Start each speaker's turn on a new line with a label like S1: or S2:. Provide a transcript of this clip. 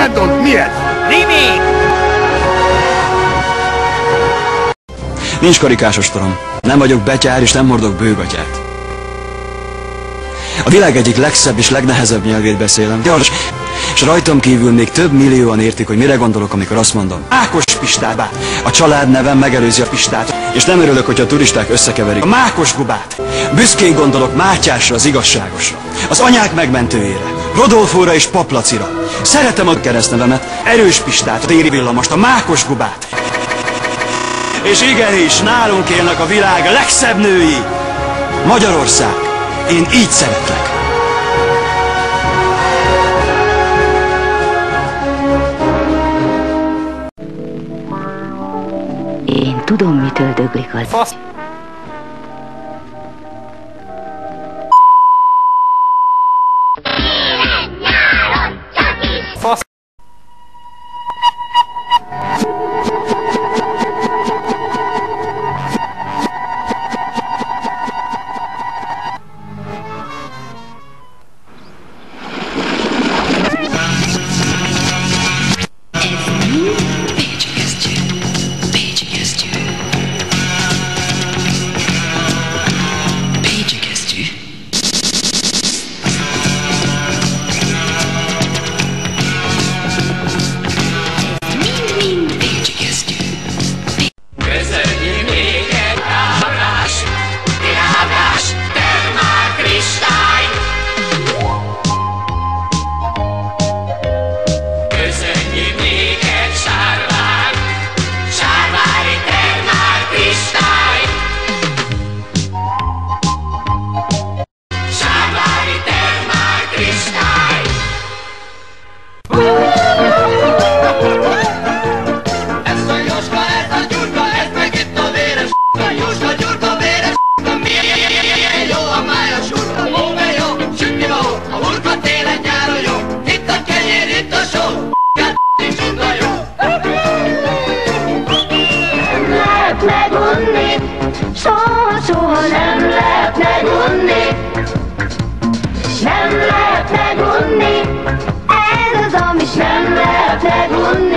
S1: Brandon, miért?
S2: Rimi!
S3: Nincs karikásos torom. Nem vagyok betyár és nem hordok bőgatyát. A világ egyik legszebb és legnehezebb nyelvét beszélem. És rajtam kívül még több millióan értik, hogy mire gondolok, amikor azt mondom. Mákos Pistát. A család nevem megelőzi a Pistát. És nem örülök, hogyha a turisták összekeverik a Mákos Gubát. Büszkén gondolok Mátyásra, az igazságosra. Az anyák megmentőjére. Rodolfóra és Paplacira. Szeretem a keresztnevemet, Erős Pistát, a Téri Villamost, a Mákos Gubát. És igenis, nálunk élnek a világ legszebb női. Magyarország, én így szeretlek.
S4: Én tudom, mitől döglik az.
S2: Fasz. Fasz.
S5: Soha nem lehet megunni, nem lehet megunni, ez az, amit nem lehet megunni.